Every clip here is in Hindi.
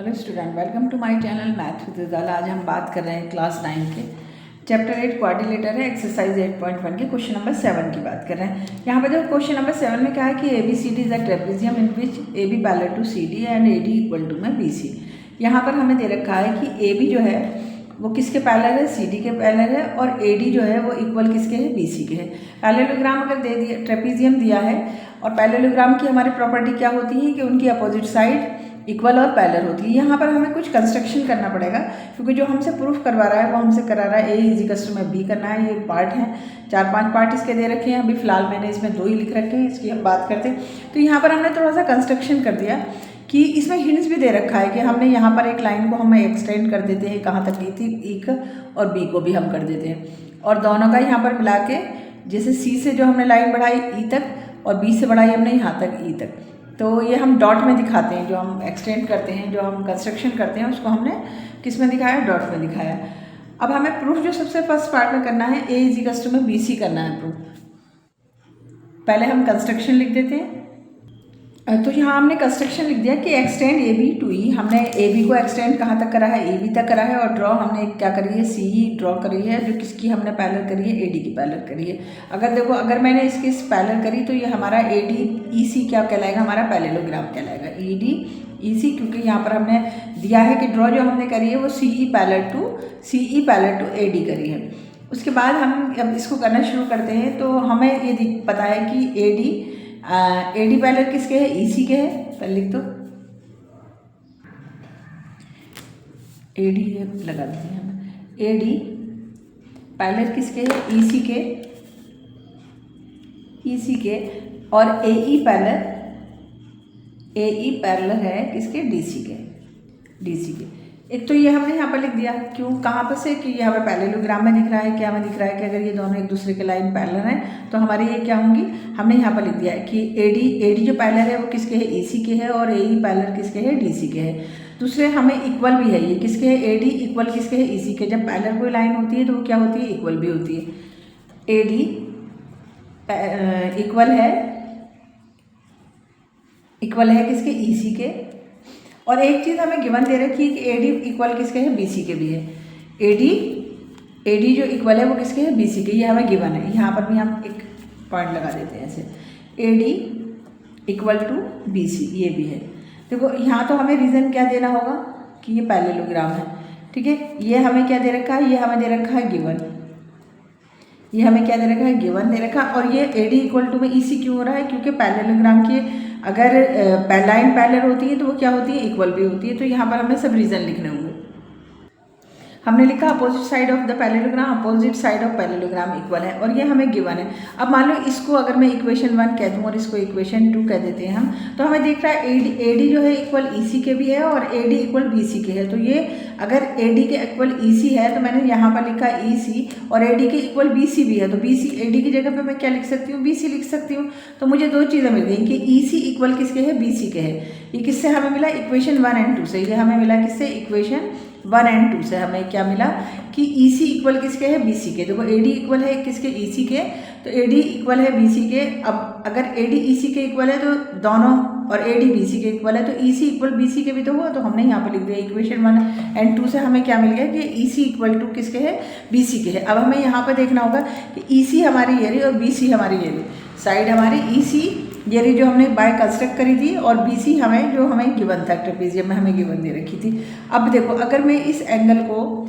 Hello student, welcome to my channel math with Rizal. आज हम बात कर रहे हैं क्लास 9 के चैप्टर 8 क्वाड्रिलेटर है, एक्सरसाइज 8.1 के क्वेश्चन नंबर 7 की बात कर रहे हैं। यहाँ पर जो क्वेश्चन नंबर 7 में क्या है कि ABCD is a trapezium in which AB parallel to CD and AD equal to में BC। यहाँ पर हमें दे रखा है कि AB जो है वो किसके पैरेलल है, CD के पैरेलल है, और AD जो है वो इक्वल किसके है, BC के है। पैरेललोग्राम अगर दे दिया, ट्रेपेजियम दिया है, और पैरेललोग्राम की हमारी प्रॉपर्टी क्या होती है कि उनकी अपोजिट साइड इक्वल और पैरेलल होती है। यहाँ पर हमें कुछ कंस्ट्रक्शन करना पड़ेगा, क्योंकि जो हमसे प्रूफ करवा रहा है वो हमसे करा रहा है A इजिकल्स टू में B करना है। ये पार्ट हैं, 4-5 पार्ट इसके दे रखे हैं। अभी फिलहाल मैंने इसमें 2 ही लिख रखे हैं, इसकी हम बात करते हैं। तो यहाँ पर हमने थोड़ा सा कंस्ट्रक्शन कर दिया कि इसमें हिंट्स भी दे रखा है कि हमने यहाँ पर एक लाइन को हम एक्सटेंड कर देते हैं, कहाँ तक ली थी, E का, और B को भी हम कर देते हैं, और दोनों का यहाँ पर मिला के, जैसे C से जो हमने लाइन बढ़ाई E तक और B से बढ़ाई हमने यहाँ तक E तक, तो ये हम डॉट में दिखाते हैं। जो हम एक्सटेंड करते हैं, जो हम कंस्ट्रक्शन करते हैं, उसको हमने किस में दिखाया, डॉट में दिखाया। अब हमें प्रूफ जो सबसे फर्स्ट पार्ट में करना है, A इजिकल्स टू में BC करना है प्रूफ। पहले हम कंस्ट्रक्शन लिख देते हैं। तो यहाँ हमने कंस्ट्रक्शन लिख दिया कि एक्सटेंड AB टू E। हमने AB को एक्सटेंड कहाँ तक करा है, AB तक करा है, और ड्रॉ हमने क्या करी है, CE ड्रॉ करी है, जो किसकी हमने पैरेलल करी है, AD की पैरेलल करी है। अगर देखो, अगर मैंने इसकी पैरेलल करी तो ये हमारा AD EC क्या कहलाएगा, हमारा पैरेललोग्राम कहलाएगा, AD EC, क्योंकि यहाँ पर हमने दिया है कि ड्रॉ जो हमने करी है वो CE पैरेलल टू AD करी है। उसके बाद हम अब इसको करना शुरू करते हैं। तो हमें ये पता है कि AD पैरेलल किसके है, EC के है। पहले लिख दो, AD लगा देते हैं हम, AD पैरेलल किसके है, EC के, और AE पैरेलल है किसके, DC के। एक तो ये हमने यहाँ पर लिख दिया, क्यों, कहाँ पर से, कि यहाँ पर पैरेललोग्राम में दिख रहा है, क्या में दिख रहा है कि अगर ये दोनों एक दूसरे के लाइन पैरेलल हैं तो हमारी ये क्या होंगी, हमने यहाँ पर लिख दिया है कि AD जो पैरेलल है वो किसके है, EC के है, और AE पैरेलल किसके है, DC के है। दूसरे हमें इक्वल भी है, ये किसके है, AD इक्वल किसके है, EC के। जब पैरेलल कोई लाइन होती है तो वो क्या होती है, इक्वल भी होती है। AD इक्वल है किसके, EC के। और एक चीज़ हमें गिवन दे रखी है कि AD इक्वल किसके है, BC के भी है। AD जो इक्वल है वो किसके है, BC के, ये हमें गिवन है। यहाँ पर भी हम एक पॉइंट लगा देते हैं ऐसे, AD इक्वल टू BC, ये भी है। देखो यहाँ तो हमें रीज़न क्या देना होगा कि ये पैरेललोग्राम है, ठीक है। ये हमें क्या दे रखा है, ये हमें दे रखा है गिवन, ये हमें क्या दे रखा है, गिवन दे रखा। और ये AD इक्वल टू में EC क्यों हो रहा है, क्योंकि पैरेललोग्राम की अगर लाइन पैरेलल होती है तो वो क्या होती है, इक्वल भी होती है। तो यहाँ पर हमें सब रीज़न लिखने होंगे। हमने लिखा opposite side of the parallelogram, opposite side of parallelogram equal है, और ये हमें गिवन है। अब मान लो इसको अगर मैं इक्वेशन 1 कह दूँ और इसको इक्वेशन 2 कह देते हैं हम, तो हमें देख रहा है AD जो है इक्वल EC के भी है, और AD इक्वल BC के है। तो ये अगर AD के इक्वल EC है तो मैंने यहाँ पर लिखा EC, और AD के इक्वल BC भी है, तो AD की जगह पर मैं क्या लिख सकती हूँ, BC लिख सकती हूँ। तो मुझे 2 चीज़ें मिल गई कि EC इक्वल किसके है, BC के है। ये किससे हमें मिला, इक्वेशन 1 एंड 2 से। ये हमें मिला किससे, इक्वेशन 1 एंड 2 से हमें क्या मिला कि EC इक्वल किसके है, BC के। देखो AD इक्वल है किसके, EC के, तो AD इक्वल है BC के। अब अगर AD EC के इक्वल है तो दोनों, और AD BC के इक्वल है तो EC इक्वल BC के भी तो हुआ। तो हमने यहाँ पर लिख दिया इक्वेशन 1 एंड 2 से हमें क्या मिल गया कि EC इक्वल टू किसके है, BC के है। अब हमें यहाँ पर देखना होगा कि EC हमारी ये रही और BC हमारी ये रही, साइड हमारी EC ये रही जो हमने बाय कंस्ट्रक्ट करी थी, और BC हमें जो हमें गिवन था, ट्रेपेजियम में हमें गिवन दे रखी थी। अब देखो, अगर मैं इस एंगल को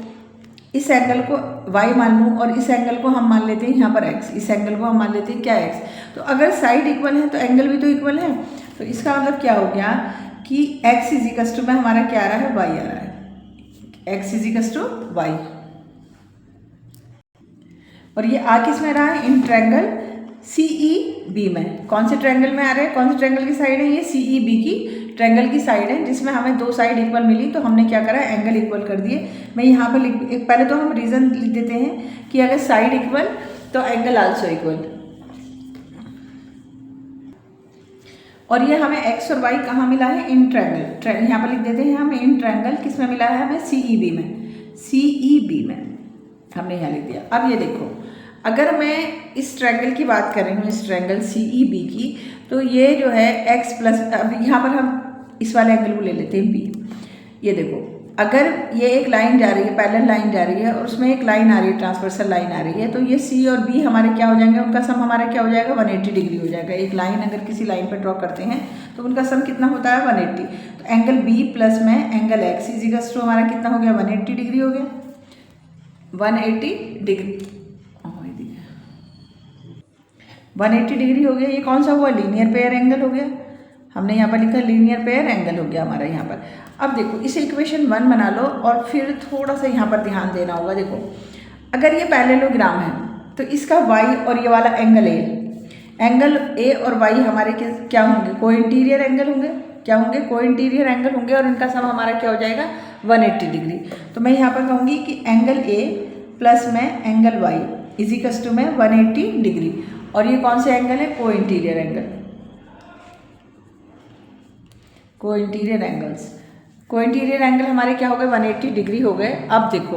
y मान लूँ और इस एंगल को हम मान लेते हैं यहाँ पर x, इस एंगल को हम मान लेते हैं क्या, x। तो अगर साइड इक्वल है तो एंगल भी तो इक्वल है। तो इसका मतलब क्या हो गया कि x इजिकल्स टू में हमारा क्या आ रहा है, y आ रहा है, x इजिकल्स टू y। और ये आ किस में रहा है, इन ट्रायंगल CEB में। कौन से ट्रायंगल में आ रहे हैं, कौन से ट्रायंगल की साइड है, ये CEB की ट्रायंगल की साइड है, जिसमें हमें 2 साइड इक्वल मिली। तो हमने क्या करा, एंगल इक्वल कर दिए। मैं यहाँ पर पहले तो हम रीज़न लिख देते हैं कि अगर साइड इक्वल तो एंगल आल्सो इक्वल। और ये हमें x और y कहाँ मिला है, इन ट्रायंगल। यहाँ पर लिख देते हैं हमें इन ट्रायंगल किस में मिला है, हमें CEB में हमने यहाँ लिख दिया। अब ये देखो, अगर मैं इस ट्रायंगल की बात कर रही हूँ, इस ट्रायंगल CEB की, तो ये जो है x प्लस, अब यहाँ पर हम इस वाले एंगल को ले लेते हैं B। ये देखो, अगर ये एक लाइन जा रही है, पैरेलल लाइन जा रही है और उसमें एक लाइन आ रही है, ट्रांसवर्सल लाइन आ रही है, तो ये सी और बी हमारे क्या हो जाएंगे, उनका सम हमारा क्या हो जाएगा, 180 डिग्री हो जाएगा। एक लाइन अगर किसी लाइन पर ड्रॉ करते हैं तो उनका सम कितना होता है, 180। तो एंगल बी प्लस में एंगल एक्स इजिकल्स टू हमारा कितना हो गया, 180 डिग्री हो गया, 180 डिग्री 180 डिग्री हो गया। ये कौन सा हुआ, लीनियर पेयर एंगल हो गया। हमने यहाँ पर लिखा लीनियर पेयर एंगल हो गया हमारा यहाँ पर। अब देखो इसे इक्वेशन 1 बना लो और फिर थोड़ा सा यहाँ पर ध्यान देना होगा। देखो अगर ये पैरेललोग्राम है तो इसका y और ये वाला एंगल ए और y हमारे क्या होंगे, को इंटीरियर एंगल होंगे। क्या होंगे, को इंटीरियर एंगल होंगे और इनका सम हमारा क्या हो जाएगा, 180 डिग्री। तो मैं यहाँ पर कहूँगी कि एंगल ए प्लस में एंगल y इजिकल्स टू में 180 डिग्री। और ये कौन से एंगल है, को इंटीरियर एंगल, को इंटीरियर एंगल्स। को इंटीरियर एंगल हमारे क्या हो गए, 180 डिग्री हो गए। अब देखो,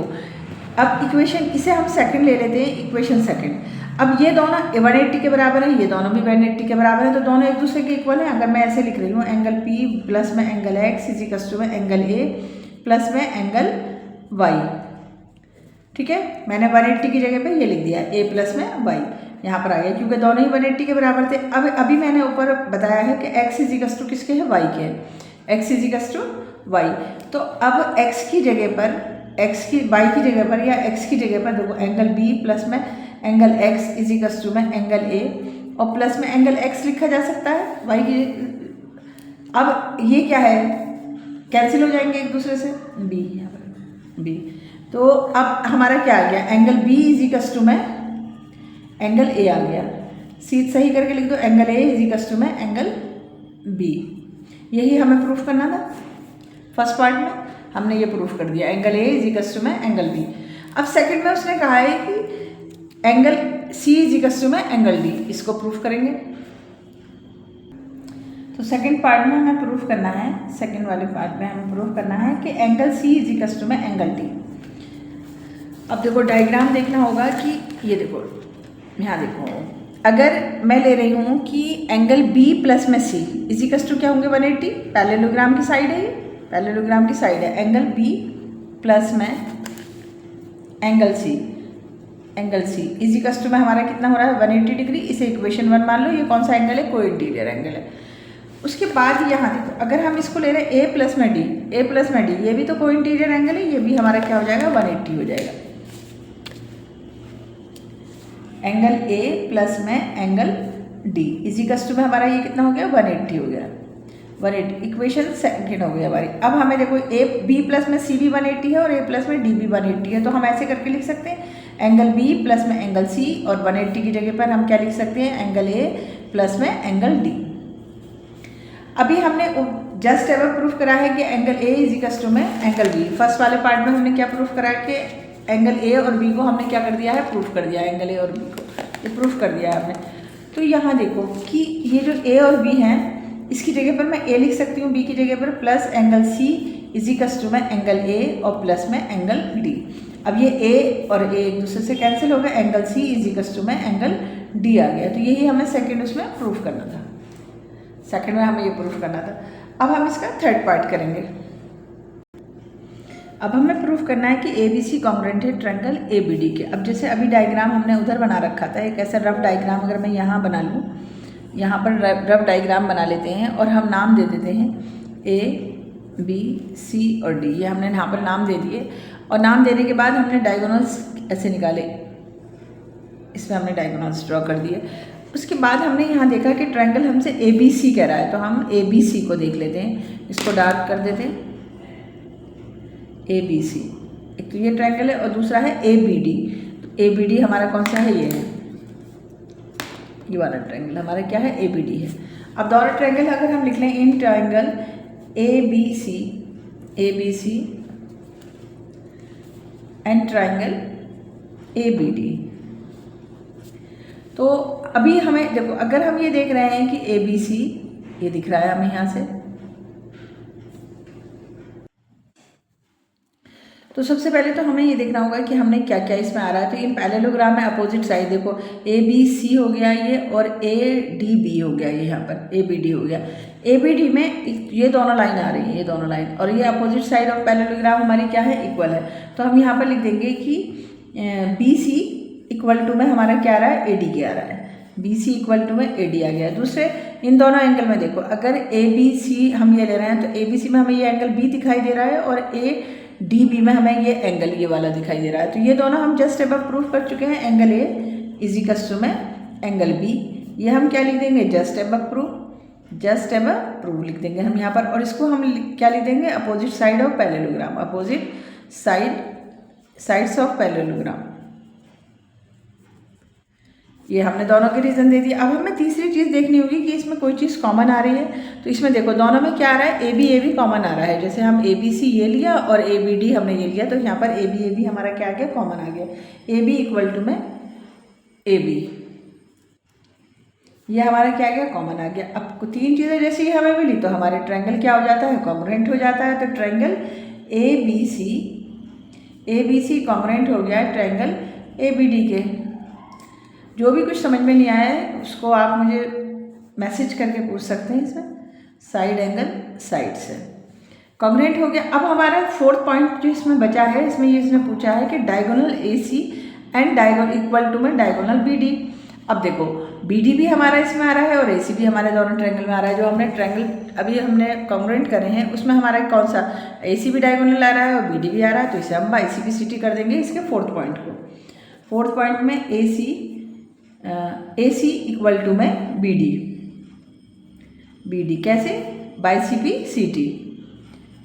अब इक्वेशन इसे हम सेकंड ले लेते हैं, इक्वेशन सेकंड। अब ये दोनों 180 के बराबर है, ये दोनों भी 180 के बराबर है, तो दोनों एक दूसरे के इक्वल है। अगर मैं ऐसे लिख रही हूँ एंगल P प्लस में एंगल x इजिकल्स टू में एंगल A प्लस में एंगल y, ठीक है। मैंने 180 की जगह पे ये लिख दिया a प्लस में y, यहाँ पर आ गया क्योंकि दोनों ही 180 के बराबर थे। अब अभी मैंने ऊपर बताया है कि x इजिकल्स टू किसके है, y के है, x इजिकल्स टू y। तो अब x की जगह पर, y की जगह पर या x की जगह पर देखो एंगल b प्लस में एंगल x इजिकल्स टू में एंगल a और प्लस में एंगल x लिखा जा सकता है y की। अब ये क्या है, कैंसिल हो जाएंगे एक दूसरे से, b यहाँ पर b। तो अब हमारा क्या आ गया, एंगल b इजिकल्स टू में एंगल a आ गया। सीध सही करके लिख दो, एंगल a इजिकल्स टू में एंगल b। यही हमें प्रूफ करना था। फर्स्ट पार्ट में हमने ये प्रूफ कर दिया, एंगल a इजिकल्स टू में एंगल b। अब सेकंड में उसने कहा है कि एंगल c इजिकल्स टू में एंगल d, इसको प्रूफ करेंगे। तो सेकंड पार्ट में हमें प्रूफ करना है, सेकंड वाले पार्ट में हमें प्रूफ करना है कि एंगल c इजिकल्स टू में एंगल d। अब देखो डायग्राम देखना होगा कि ये देखो, यहाँ देखो, अगर मैं ले रही हूँ कि एंगल B प्लस में C इजिकल्स टू क्या होंगे, 180। पैरेललोग्राम की साइड है, ये पैरेललोग्राम की साइड है। एंगल B प्लस में एंगल C इजिकल्स टू में हमारा कितना हो रहा है, 180 डिग्री। इसे इक्वेशन 1 मान लो। ये कौन सा एंगल है, को इंटीरियर एंगल है। उसके बाद यहाँ देखो, अगर हम इसको ले रहे हैं A प्लस में D, ये भी तो को इंटीरियर एंगल है, ये भी हमारा क्या हो जाएगा, 180 हो जाएगा। एंगल A प्लस में एंगल D इजिकल्स टू में हमारा ये कितना हो गया, 180 हो गया, 180। इक्वेशन सेकंड हो गई हमारी। अब हमें देखो B प्लस में C भी 180 है और A प्लस में D भी 180 है, तो हम ऐसे करके लिख सकते हैं एंगल B प्लस में एंगल C और 180 की जगह पर हम क्या लिख सकते हैं, एंगल A प्लस में एंगल D। अभी हमने जस्ट एवर प्रूफ करा है कि एंगल A इजिकल्स टू में एंगल B। फर्स्ट वाले पार्ट में हमने क्या प्रूफ करा है कि एंगल A और B को हमने क्या कर दिया है, प्रूफ कर दिया है, एंगल A और B को ये प्रूफ कर दिया है हमने। तो यहाँ देखो कि ये जो A और B हैं, इसकी जगह पर मैं A लिख सकती हूँ, B की जगह पर plus angle C equals to में एंगल A और प्लस में एंगल D। अब ये A और A एक दूसरे से कैंसिल हो गए, एंगल C इजिकल्स टू में एंगल D आ गया। तो यही हमें सेकेंड उसमें प्रूफ करना था, सेकेंड में हमें ये प्रूफ करना था। अब हम इसका थर्ड पार्ट करेंगे। अब हमें प्रूफ करना है कि ABC कॉन्ग्रुएंट है ट्रायंगल ABD के। अब जैसे अभी डायग्राम हमने उधर बना रखा था, एक ऐसा रफ डायग्राम अगर मैं यहाँ बना लूँ, यहाँ पर रफ डायग्राम बना लेते हैं और हम नाम दे देते हैं A B C और D। ये हमने यहाँ पर नाम दे दिए और नाम देने के बाद हमने डायगोनल्स ऐसे निकाले, इसमें हमने डायगोनल्स ड्रॉ कर दिए। उसके बाद हमने यहाँ देखा कि ट्रायंगल हमसे ABC कह रहा है, तो हम ABC को देख लेते हैं, इसको डार्क कर देते हैं, ABC। एक तो ये ट्रायंगल है और दूसरा है ABD। तो ABD हमारा कौन सा है, ये है, ये वाला ट्रायंगल हमारा क्या है, ABD है। अब दोनों ट्रायंगल अगर हम लिख लें in triangle ABC and triangle ABD। तो अभी हमें देखो, अगर हम ये देख रहे हैं कि ABC ये दिख रहा है हमें यहाँ से, तो सबसे पहले तो हमें ये देखना होगा कि हमने क्या क्या इसमें आ रहा है। तो इन पैरेललोग्राम में अपोजिट साइड देखो ABC हो गया ये और ADB हो गया, ये यहाँ पर ABD हो गया। ABD में ये दोनों लाइन आ रही है, ये दोनों लाइन, और ये अपोजिट साइड ऑफ पैरेललोग्राम हमारी क्या है, इक्वल है। तो हम यहाँ पर लिख देंगे कि BC इक्वल टू में हमारा क्या आ रहा है, AD क्या आ रहा है, BC इक्वल टू में AD आ गया। दूसरे इन दोनों एंगल में देखो, अगर ABC हम ये ले रहे हैं तो ABC में हमें ये एंगल B दिखाई दे रहा है और ADB में हमें ये एंगल ये वाला दिखाई दे रहा है। तो ये दोनों हम जस्ट अब प्रूफ कर चुके हैं। Angle A is equals to में एंगल B, ये हम क्या लिख देंगे, जस्ट अब प्रूफ, जस्ट अब प्रूफ लिख देंगे हम यहाँ पर। और इसको हम क्या लिख देंगे, opposite side of parallelogram, opposite sides of parallelogram. ये हमने दोनों के रीज़न दे दिए। अब हमें तीसरी चीज़ देखनी होगी कि इसमें कोई चीज़ कॉमन आ रही है। तो इसमें देखो दोनों में क्या आ रहा है, AB कॉमन आ रहा है। जैसे हम ABC ये लिया और ABD हमने ये लिया, तो यहाँ पर AB हमारा क्या आ गया, कॉमन आ गया। AB इक्वल टू में AB, ये हमारा क्या आ गया, कॉमन आ गया। अब तीन चीज़ें जैसे ही हमें मिली तो हमारे ट्रायंगल क्या हो जाता है, कॉन्ग्रुएंट हो जाता है। तो ट्रायंगल ABC कॉन्ग्रुएंट हो गया है ट्रायंगल ABD के। जो भी कुछ समझ में नहीं आया है उसको आप मुझे मैसेज करके पूछ सकते हैं। इसमें साइड एंगल साइड से कॉन्ग्रुएंट हो गया। अब हमारा फोर्थ पॉइंट जो इसमें बचा है, इसमें ये इसने पूछा है कि diagonal AC and diagonal equal to में डायगोनल BD। अब देखो BD भी हमारा इसमें आ रहा है और AC भी हमारे दोनों ट्रायंगल में आ रहा है। जो हमने ट्रायंगल अभी हमने कॉन्ग्रुएंट करे हैं उसमें हमारा कौन सा, AC भी डायगोनल आ रहा है और BD भी आ रहा है। तो इसे हम बाई CPCT कर देंगे इसके फोर्थ पॉइंट को। फोर्थ पॉइंट में AC इक्वल टू में BD कैसे, बाई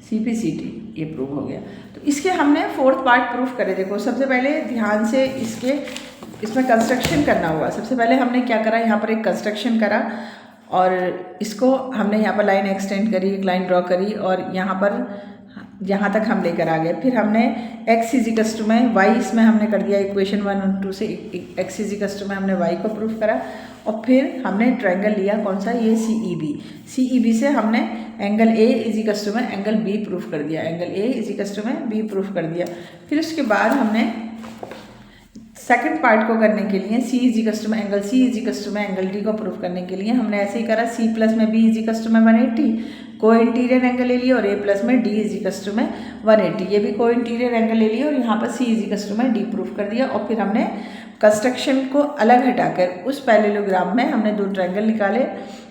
CPCT ये प्रूव हो गया। तो इसके हमने फोर्थ पार्ट प्रूफ करे। देखो सबसे पहले ध्यान से इसमें कंस्ट्रक्शन करना होगा। सबसे पहले हमने क्या करा, यहाँ पर एक कंस्ट्रक्शन करा और इसको हमने यहाँ पर लाइन एक्सटेंड करी, एक लाइन ड्रॉ करी और यहाँ पर यहाँ तक हम लेकर आ गए। फिर हमने x इजिकल्स टू में y इसमें हमने कर दिया, इक्वेशन 1 और 2 से x इजिकल्स टू में हमने y को प्रूफ करा। और फिर हमने ट्रायंगल लिया कौन सा, ये CEB से हमने एंगल A इजिकल्स टू में एंगल B प्रूफ कर दिया, एंगल A इजिकल्स टू में B प्रूफ कर दिया। फिर उसके बाद हमने सेकंड पार्ट को करने के लिए C इजिकल्स टू में एंगल C इजिकल्स टू में एंगल D को प्रूफ करने के लिए हमने ऐसे ही करा, C प्लस में B इजिकल्स टू में 180 को इंटीरियर एंगल ले लिया और A प्लस में D इजिकल्स टू में 180, ये भी को इंटीरियर एंगल ले लिया और यहाँ पर C इजिकल्स टू में D प्रूफ कर दिया। और फिर हमने कंस्ट्रक्शन को अलग हटाकर उस पैरेललोग्राम में हमने दो ट्रायंगल निकाले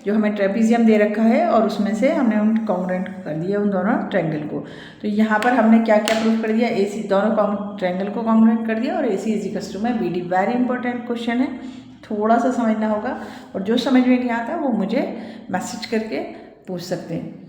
जो हमें ट्रेपीजियम दे रखा है और उसमें से हमने उन कॉन्ग्रुएंट कर दिया उन दोनों ट्रायंगल को। तो यहाँ पर हमने क्या क्या प्रूफ कर दिया, AC दोनों ट्रायंगल को कॉन्ग्रुएंट कर दिया और AC इजिकल्स टू में BD। वेरी इंपॉर्टेंट क्वेश्चन है, थोड़ा सा समझना होगा और जो समझ में नहीं आता वो मुझे मैसेज करके पूछ सकते हैं।